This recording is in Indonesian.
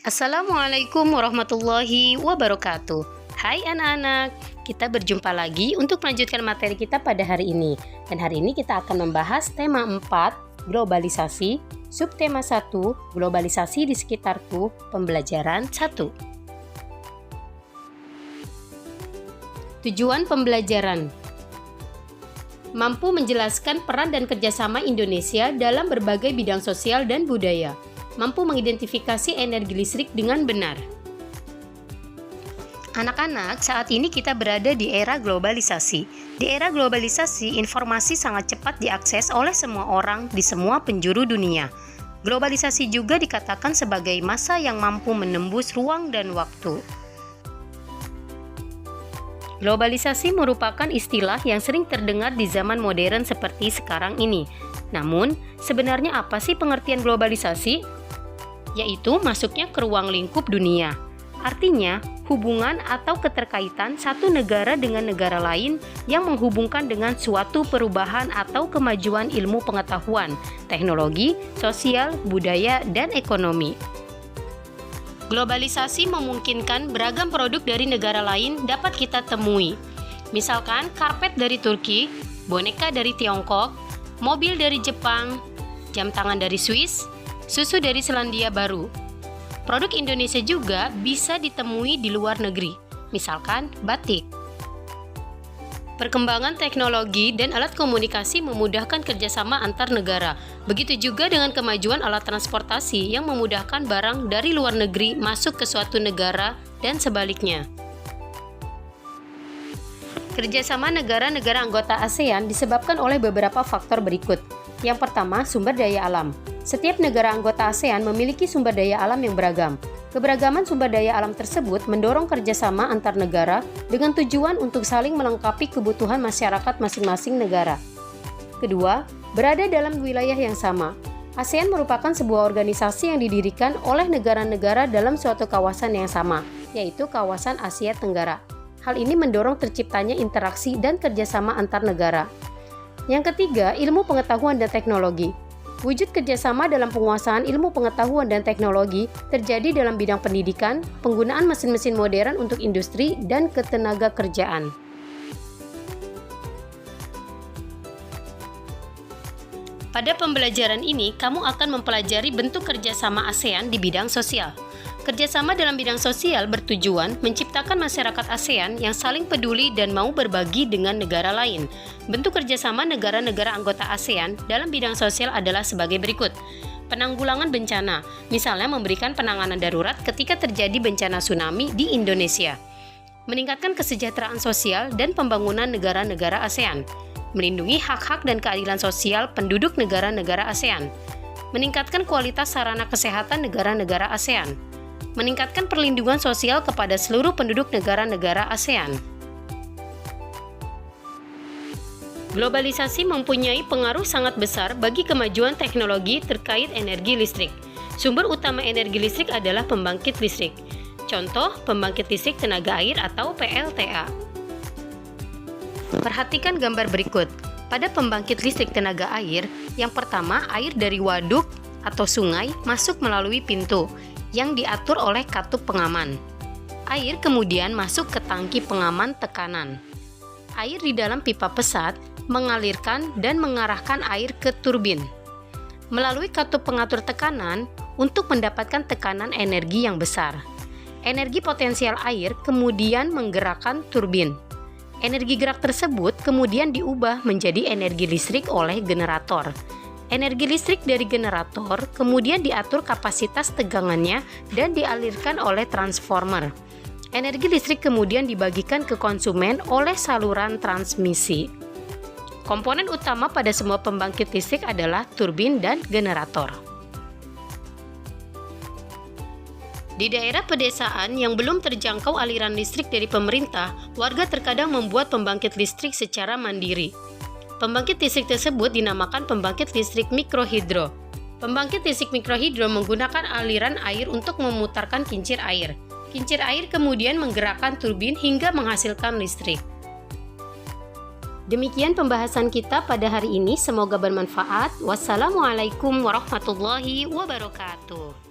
Assalamualaikum warahmatullahi wabarakatuh. Hai anak-anak, kita berjumpa lagi untuk melanjutkan materi kita pada hari ini. Dan hari ini kita akan membahas tema 4, globalisasi, subtema 1, globalisasi di sekitarku, pembelajaran 1. Tujuan pembelajaran: mampu menjelaskan peran dan kerjasama Indonesia dalam berbagai bidang sosial dan budaya. Mampu mengidentifikasi energi listrik dengan benar. Anak-anak, saat ini kita berada di era globalisasi. Di era globalisasi, informasi sangat cepat diakses oleh semua orang di semua penjuru dunia. Globalisasi juga dikatakan sebagai masa yang mampu menembus ruang dan waktu. Globalisasi merupakan istilah yang sering terdengar di zaman modern seperti sekarang ini. Namun, sebenarnya apa sih pengertian globalisasi? Yaitu masuknya ke ruang lingkup dunia. Artinya, hubungan atau keterkaitan satu negara dengan negara lain yang menghubungkan dengan suatu perubahan atau kemajuan ilmu pengetahuan, teknologi, sosial, budaya, dan ekonomi. Globalisasi memungkinkan beragam produk dari negara lain dapat kita temui. Misalkan karpet dari Turki, boneka dari Tiongkok, mobil dari Jepang, jam tangan dari Swiss, susu dari Selandia Baru. Produk Indonesia juga bisa ditemui di luar negeri, misalkan batik. Perkembangan teknologi dan alat komunikasi memudahkan kerjasama antar negara. Begitu juga dengan kemajuan alat transportasi yang memudahkan barang dari luar negeri masuk ke suatu negara dan sebaliknya. Kerjasama negara-negara anggota ASEAN disebabkan oleh beberapa faktor berikut. Yang pertama, sumber daya alam. Setiap negara anggota ASEAN memiliki sumber daya alam yang beragam. Keberagaman sumber daya alam tersebut mendorong kerjasama antar negara dengan tujuan untuk saling melengkapi kebutuhan masyarakat masing-masing negara. Kedua, berada dalam wilayah yang sama. ASEAN merupakan sebuah organisasi yang didirikan oleh negara-negara dalam suatu kawasan yang sama, yaitu kawasan Asia Tenggara. Hal ini mendorong terciptanya interaksi dan kerjasama antar negara. Yang ketiga, ilmu pengetahuan dan teknologi. Wujud kerjasama dalam penguasaan ilmu pengetahuan dan teknologi terjadi dalam bidang pendidikan, penggunaan mesin-mesin modern untuk industri, dan ketenaga kerjaan. Pada pembelajaran ini, kamu akan mempelajari bentuk kerjasama ASEAN di bidang sosial. Kerjasama dalam bidang sosial bertujuan menciptakan masyarakat ASEAN yang saling peduli dan mau berbagi dengan negara lain. Bentuk kerjasama negara-negara anggota ASEAN dalam bidang sosial adalah sebagai berikut. Penanggulangan bencana, misalnya memberikan penanganan darurat ketika terjadi bencana tsunami di Indonesia. Meningkatkan kesejahteraan sosial dan pembangunan negara-negara ASEAN. Melindungi hak-hak dan keadilan sosial penduduk negara-negara ASEAN. Meningkatkan kualitas sarana kesehatan negara-negara ASEAN. Meningkatkan perlindungan sosial kepada seluruh penduduk negara-negara ASEAN. Globalisasi mempunyai pengaruh sangat besar bagi kemajuan teknologi terkait energi listrik. Sumber utama energi listrik adalah pembangkit listrik. Contoh, pembangkit listrik tenaga air atau PLTA. Perhatikan gambar berikut. Pada pembangkit listrik tenaga air, yang pertama air dari waduk atau sungai masuk melalui pintu yang diatur oleh katup pengaman. Air kemudian masuk ke tangki pengaman tekanan. Air di dalam pipa pesat mengalirkan dan mengarahkan air ke turbin melalui katup pengatur tekanan untuk mendapatkan tekanan energi yang besar. Energi potensial air kemudian menggerakkan turbin. Energi gerak tersebut kemudian diubah menjadi energi listrik oleh generator. Energi listrik dari generator kemudian diatur kapasitas tegangannya dan dialirkan oleh transformer. Energi listrik kemudian dibagikan ke konsumen oleh saluran transmisi. Komponen utama pada semua pembangkit listrik adalah turbin dan generator. Di daerah pedesaan yang belum terjangkau aliran listrik dari pemerintah, warga terkadang membuat pembangkit listrik secara mandiri. Pembangkit listrik tersebut dinamakan pembangkit listrik mikrohidro. Pembangkit listrik mikrohidro menggunakan aliran air untuk memutarkan kincir air. Kincir air kemudian menggerakkan turbin hingga menghasilkan listrik. Demikian pembahasan kita pada hari ini, semoga bermanfaat. Wassalamualaikum warahmatullahi wabarakatuh.